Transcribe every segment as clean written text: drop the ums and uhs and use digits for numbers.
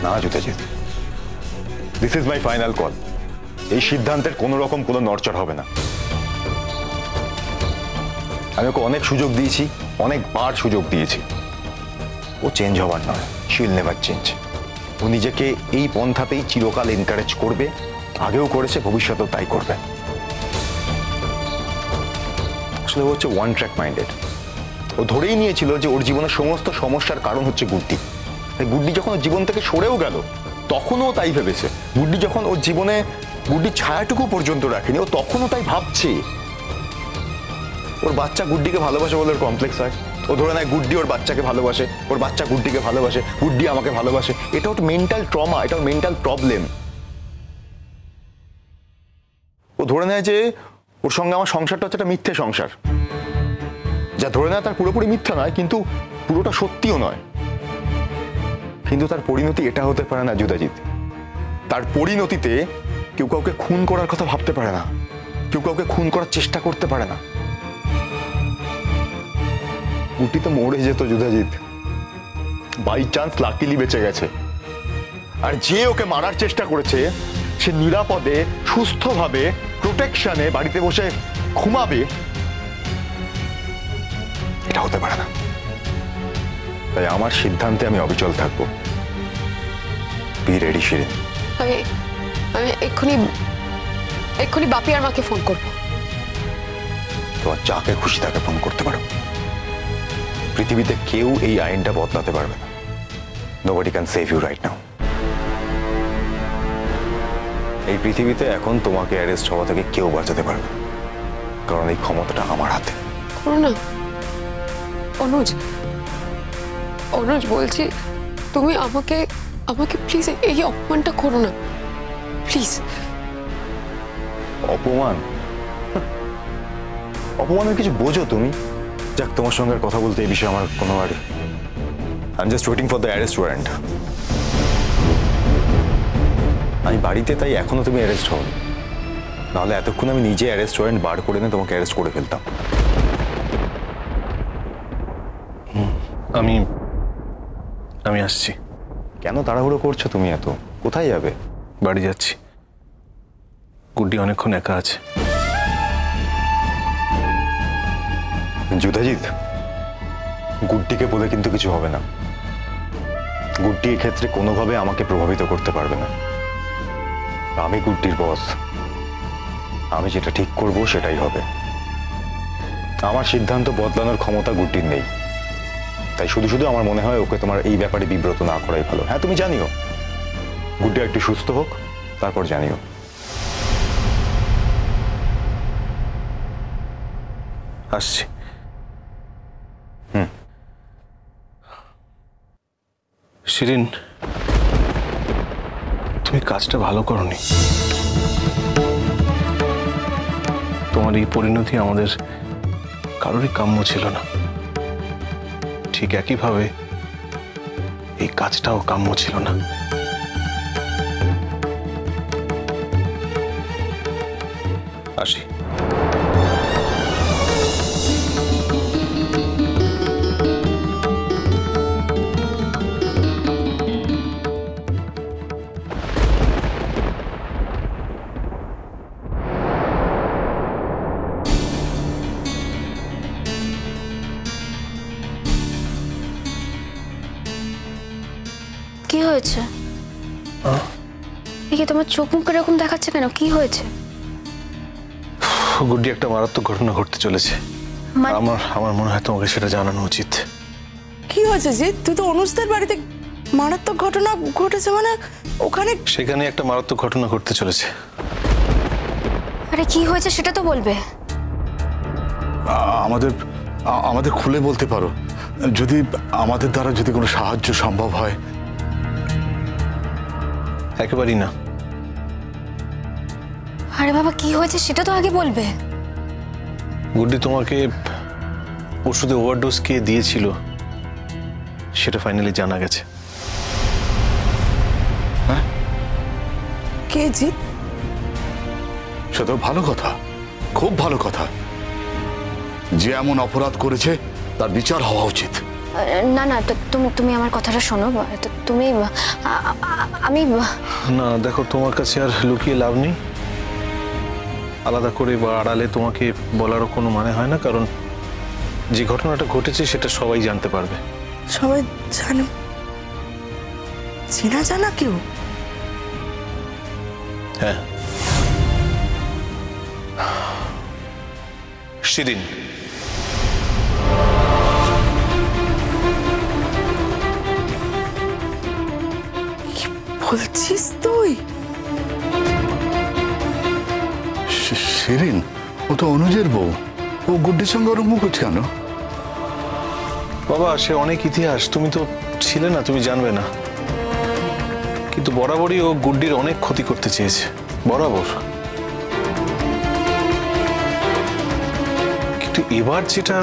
না Jyotijit, this is my final call. এই সিদ্ধান্তের কোনো রকম কোনো নড়চড় হবে না। আমি ওকে অনেক সুযোগ দিয়েছি, অনেকবার সুযোগ দিয়েছি। ও চেঞ্জ হবার নয়, শি উইল নেভার চেঞ্জ। ও নিজেকে এই পন্থাতেই চিরকাল এনকারেজ করবে, আগেও করেছে, ভবিষ্যতেও তাই করবে। আসলে ও হচ্ছে ওয়ান ট্র্যাক মাইন্ডেড। ও ধরেই নিয়েছিল যে ওর জীবনের সমস্ত সমস্যার কারণ হচ্ছে গুড্ডি। তাই গুড্ডি যখন ওর জীবন থেকে সরেও গেল তখনও তাই ভেবেছে। গুড্ডি যখন ওর জীবনে গুড্ডির ছায়াটুকু পর্যন্ত রাখেনি, ও তখনও তাই ভাবছে। ওর বাচ্চা গুড্ডিকে ভালোবাসে বলে ওর কমপ্লেক্স হয়। ও ধরে নেয় গুড্ডি ওর বাচ্চাকে ভালোবাসে, ওর বাচ্চা গুড্ডিকে ভালোবাসে, গুড্ডি আমাকে ভালোবাসে। এটা ওর মেন্টাল ট্রমা, এটা ওর মেন্টাল প্রবলেম। ও ধরে নেয় যে ওর সঙ্গে আমার সংসারটা হচ্ছে একটা মিথ্যে সংসার। যা ধরে নেয় তার পুরোপুরি মিথ্যা নয়, কিন্তু পুরোটা সত্যিও নয়। কিন্তু তার পরিণতি এটা হতে পারে না জ্যোতিজিৎ। তার পরিণতিতে কেউ কাউকে খুন করার কথা ভাবতে পারে না, কেউ কাউকে খুন করার চেষ্টা করতে পারে না। গুড্ডি তো মরে যেত জ্যোতিজিৎ, বাই চান্স লাকিলি বেঁচে গেছে। আর যে ওকে মারার চেষ্টা করেছে সে নিরাপদে সুস্থভাবে প্রোটেকশনে বাড়িতে বসে ঘুমাবে, এটা হতে পারে না। তাই আমার সিদ্ধান্তে আমি অবিচল থাকবো। Be ready Shirin. আমি এক্ষুনি বাপি আর মাকে ফোন করবো। তোমার যাকে খুশি তাকে ফোন করতে পারো। পৃথিবীতে কেউ এই আইনটা বদলাতে পারবে না। Nobody can save you right now. এই পৃথিবীতে এখন তোমাকে অ্যারেস্ট হওয়া থেকে কেউ বাঁচাতে পারবে না, কারণ এই ক্ষমতাটা আমার হাতে। করো না অনুজ, বলছি তুমি আমাকে প্লিজ এই অপমানটা করো না প্লিজ। অপমানের কিছু বোঝো তুমি? যাক, তোমার সঙ্গে কথা বলতে এই বিষয়ে আমার কোনো I am just waiting for the arrest warrant. আমি বাড়িতে, তাই এখনো তুমি অ্যারেস্ট হও। নাহলে এতক্ষণ আমি নিজে অ্যারেস্ট ওয়ারেন্ট বার করে নিয়ে তোমাকে অ্যারেস্ট করে ফেলতাম। আমি আসছি। কেন তাড়াহুড়ো করছো তুমি এত? কোথায় যাবে? বাড়ি যাচ্ছি। গুড্ডি অনেকক্ষণ একা আছে। জ্যোতিজিৎ, গুড্ডিকে বলে কিন্তু কিছু হবে না। গুড্ডি এক্ষেত্রে কোনোভাবে আমাকে প্রভাবিত করতে পারবে না। আমি গুড্ডির বস। আমি যেটা ঠিক করব সেটাই হবে। আমার সিদ্ধান্ত বদলানোর ক্ষমতা গুড্ডির নেই। তাই শুধু শুধু আমার মনে হয় ওকে তোমার এই ব্যাপারে বিব্রত না করাই ভালো। হ্যাঁ, তুমি জানিও, গুড্ডি একটু সুস্থ হোক, তারপর জানিও। আসছি। শিরিন, তুমি কাজটা ভালো করনি। তোমার এই পরিণতি আমাদের কারোরই কাম্য ছিল না। ঠিক একইভাবে এই কাজটাও কাম্য ছিল না। আসি। কি হয়েছে? কি তোমার চোখ মুখ এরকম দেখাচ্ছে কেন? কি হয়েছে? গুড্ডি একটা মারাত্মক ঘটনা ঘটতে চলেছে। আমার মনে হয় তোমাকে সেটা জানানো উচিত। কি হয়েছে জিৎ? তুই তো অনুজদের বাড়িতে মারাত্মক ঘটনা ঘটেছে মানে ওখানে? সেখানে একটা মারাত্মক ঘটনা ঘটতে চলেছে। আরে কি হয়েছে সেটা তো বলবে। আমাদের খুলে বলতে পারো, যদি আমাদের দ্বারা যদি কোনো সাহায্য সম্ভব হয়। একেবারেই না। আরে বাবা, কি হয়েছে সেটা তো আগে বলবে। গুড্ডি তোমাকে ওষুধে ওভারডোজ কে দিয়েছিল সেটা ফাইনালি জানা গেছে। হ্যাঁ? কে জিৎ? সেটা ভালো কথা, খুব ভালো কথা। যে এমন অপরাধ করেছে তার বিচার হওয়া উচিত। না না, তুমি তুমি আমার কথাটা শোনো। তুমি আমি না দেখো, তোমার কাছে আর লুকিয়ে লাভ নেই। আলাদা করে বা আড়ালে তোমাকে বলারও কোনো মানে হয় না, কারণ যে ঘটনাটা ঘটেছে সেটা সবাই জানতে পারবে। সবাই জানো? চেনা জানা কেউ? হ্যাঁ, শিরিন। বলছিস তুই? শিরিন, ও তো অনুজের বউ। ও গুড্ডির সঙ্গে ওর মুখ হচ্ছে কেন? বাবা, সে অনেক ইতিহাস, তুমি তো ছিলে না, তুমি জানবে না। কিন্তু বরাবরই ও গুড্ডির অনেক ক্ষতি করতে চেয়েছে, বরাবর। কিন্তু এবার যেটা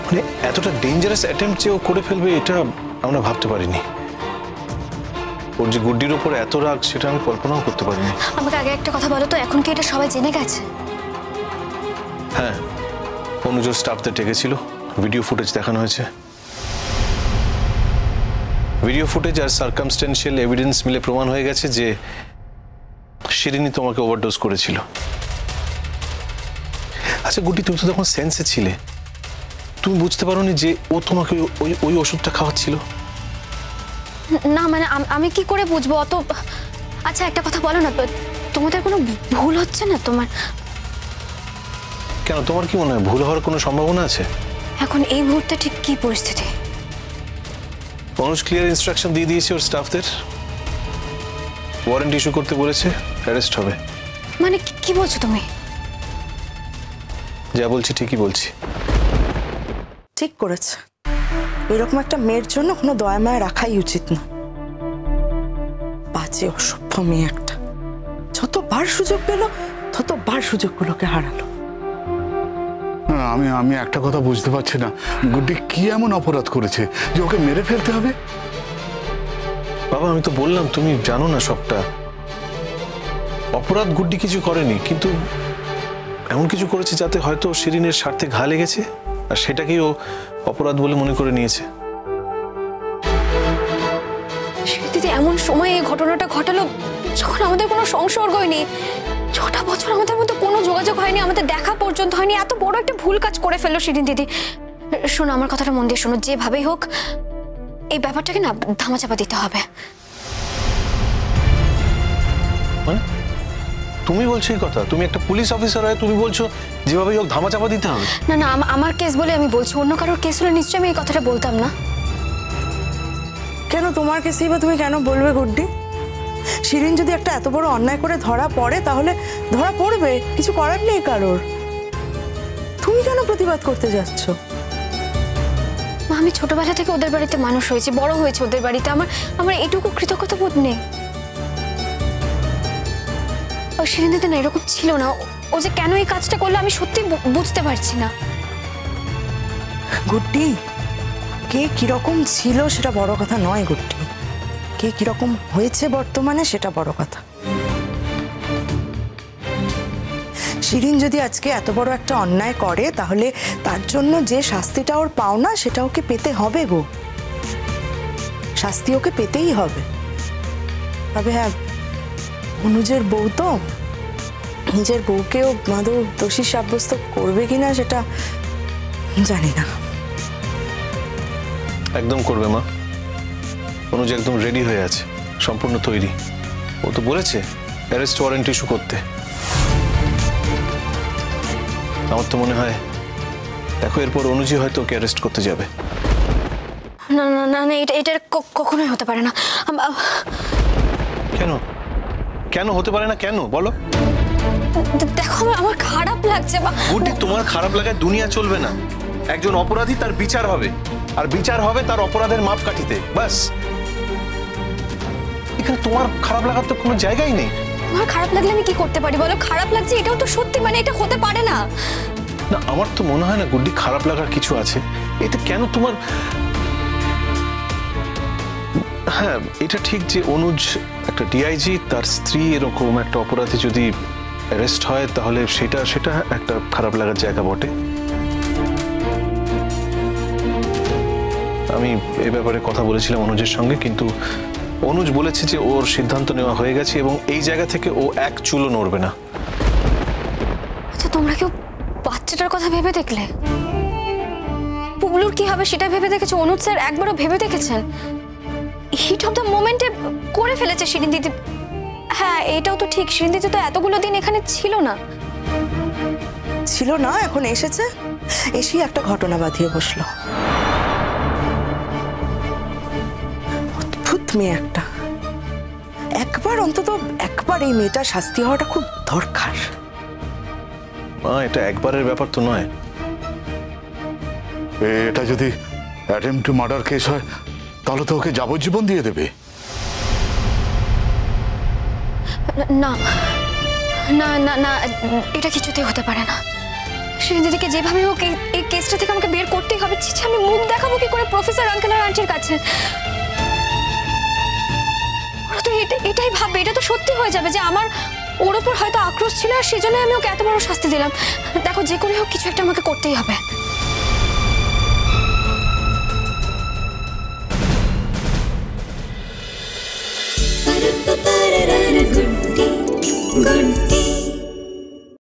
মানে এতটা ডেঞ্জারাস অ্যাটেম্পট যে ও করে ফেলবে, এটা আমরা ভাবতে পারিনি। ওর যে গুড্ডির ওপর এত রাগ, সেটা আমি কল্পনাও করতে পারিনি। আমাকে আগে একটা কথা বলো তো, এখন কি এটা সবাই জেনে গেছে? হ্যাঁ, অনুজোর স্টাফদের ডেকেছিল, ভিডিও ফুটেজ দেখানো হয়েছে। ভিডিও ফুটেজ আর সার্কামস্টেন্সিয়াল এভিডেন্স মিলে প্রমাণ হয়ে গেছে যে শিরিনী তোমাকে ওভারডোজ করেছিল। আচ্ছা গুড্ডি, তুমি তো তখন সেন্সে ছিলে, তুমি বুঝতে পারোনি যে ও তোমাকে ওই ওই ওষুধটা খাওয়াচ্ছিল? না মানে আমি কি করে বুঝবো অত? আচ্ছা একটা কথা বলো না, তোমাদের কোনো ভুল হচ্ছে না তোমার? কেন, তোমার কি মনে হয় ভুল হওয়ার কোনো সম্ভাবনা আছে? এখন এই মুহূর্তে ঠিক কি পরিস্থিতি? অনুজ ক্লিয়ার ইনস্ট্রাকশন দিয়ে দিয়েছে ওর স্টাফদের, ওয়ারেন্ট ইস্যু করতে বলেছে, অ্যারেস্ট হবে। মানে কি বলছো তুমি? যা বলছি ঠিকই বলছি। ঠিক করেছে। এরকম একটা মেয়ের জন্য কোনো দয়া মায়া রাখাই উচিত না। বাজে অসভ্য মেয়ে একটা, যতবার সুযোগ পেল ততবার সুযোগগুলোকে হারালো। আমি একটা কথা বুঝতে পারছি না, গুড্ডি কি এমন অপরাধ করেছে যে ওকে মেরে ফেলতে হবে? বাবা, আমি তো বললাম, তুমি জানো না সবটা। অপরাধ গুড্ডি কিছু করেনি, কিন্তু এমন কিছু করেছে যাতে হয়তো শিরিনের স্বার্থে ঘা লেগেছে, আর সেটাকেই ও অপরাধ বলে মনে করে নিয়েছে। দিদি, এমন সময় এই ঘটনাটা ঘটালো যখন আমাদের কোনো সংসর্গই নেই, 6টা বছর আমাদের মধ্যে কোনো যোগাযোগ হয়নি, আমাদের দেখা পর্যন্ত হয়নি। এত বড় একটা ভুল কাজ করে ফেললো শিরিন দিদি। শোনো, আমার কথাটা মন দিয়ে শোনো, যেভাবেই হোক এই ব্যাপারটাকে না ধামাচাপা দিতে হবে। মানে তুমি বলছো এই কথা? তুমি একটা পুলিশ অফিসার হয়ে তুমি বলছো যেভাবেই হোক ধামাচাপা দিতে হবে? না না, আমার কেস বলে আমি বলছি, অন্য কারোর কেস হলে নিশ্চয়ই আমি এই কথাটা বলতাম না। কেন তোমার কেসেই বা তুমি কেন বলবে গুড্ডি? শিরিন যদি একটা এত বড় অন্যায় করে ধরা পড়ে, তাহলে ধরা পড়বে, কিছু করার নেই কারোর। তুমি কেন প্রতিবাদ করতে যাচ্ছ? আমি ছোটবেলা থেকে ওদের বাড়িতে মানুষ হয়েছি, বড় হয়েছে ওদের বাড়িতে, আমার এটুকু কৃতজ্ঞতা বোধ নেই। শিরিন দিদি না এরকম ছিল না, ও যে কেন এই কাজটা করলো আমি সত্যি বুঝতে পারছি না। গুড্ডি, কে কিরকম ছিল সেটা বড় কথা নয় গুড্ডি, কে কিরকম হয়েছে বর্তমানে সেটা বড় কথা। শিরিন যদি আজকে এত বড় একটা অন্যায় করে, তাহলে তার জন্য যে শাস্তিটা ওর পাওনা সেটা ওকে পেতে হবে গো, শাস্তি ওকে পেতেই হবে। তবে হ্যাঁ, অনুজের বউ তো, নিজের বউকেও মাদু দোষী সাব্যস্ত করবে কিনা সেটা জানি না। একদম করবে মা, অনুজ একদম রেডি হয়ে আছে, সম্পূর্ণ তৈরি। ও তো বলেছে অ্যারেস্ট ওয়ারেন্ট ইস্যু করতে। আমার তো মনে হয় দেখো, এরপর অনুজই হয়তো ওকে অ্যারেস্ট করতে যাবে। না না না না, এটা কখনোই হতে পারে না। কেন কেন হতে পারে না? কেন বলো? দেখো, আমার খারাপ লাগছে। গুড্ডি, তোমার খারাপ লাগায় দুনিয়া চলবে না। একজন অপরাধী, তার বিচার হবে, আর বিচার হবে তার অপরাধের মাপকাঠিতে, বাস। এখানে তোমার খারাপ লাগার তো কোনো জায়গাই নেই। আমার খারাপ লাগলে আমি কি করতে পারি বলো? খারাপ লাগছে এটাও তো সত্যি, মানে এটা হতে পারে না। না, আমার তো মনে হয় না গুড্ডি খারাপ লাগার কিছু আছে এতে। কেন তোমার? হ্যাঁ, এটা ঠিক যে অনুজ একটা ডিআইজি, তার স্ত্রী এরকম একটা অপরাধী যদি অ্যারেস্ট হয়, তাহলে সেটা একটা খারাপ লাগার জায়গা বটে। আমি এ ব্যাপারে কথা বলেছিলাম অনুজের সঙ্গে, কিন্তু অনুজ বলেছে যে ওর সিদ্ধান্ত নেওয়া হয়ে গেছে এবং এই জায়গা থেকে ও এক চুলও নড়বে না। আচ্ছা, তোমরা কেউ বাচ্চাটার কথা ভেবে দেখলে? পুবলুর কি হবে সেটা ভেবে দেখেছো? অনুজ স্যার একবারও ভেবে দেখেছেন? হিট অফ দ্য মোমেন্টে করে ফেলেছে শিরিন দিদি। হ্যাঁ, এটাও তো ঠিক, শিরিন দিদি তো এতগুলো দিন এখানে ছিল না। ছিল না, এখন এসেছে, এসেই একটা ঘটনা বাঁধিয়ে বসলো। অদ্ভুত মেয়ে একটা। একবার অন্তত একবার এই মেয়েটার শাস্তি হওয়াটা খুব দরকার। মা, এটা একবারের ব্যাপার তো নয়। এটা যদি অ্যাটেম্পট টু মার্ডার কেস হয় তাহলে তো ওকে যাবজ্জীবন দিয়ে দেবে। না না না না, এটা কিছুতেই হতে পারে না। শিরিন দিদিকে যেভাবে হোক এই কেসটা থেকে আমাকে বের করতেই হবে। ছিছি, আমি মুখ দেখাবো কি করে প্রফেসর আঙ্কেল আর আন্টির কাছে? ওরা তো এটাই ভাববে, এটা তো সত্যি হয়ে যাবে যে আমার ওর ওপর হয়তো আক্রোশ ছিল আর সেজন্য আমি ওকে এত বড় শাস্তি দিলাম। দেখো, যে করে হোক কিছু একটা আমাকে করতেই হবে। गुड्डी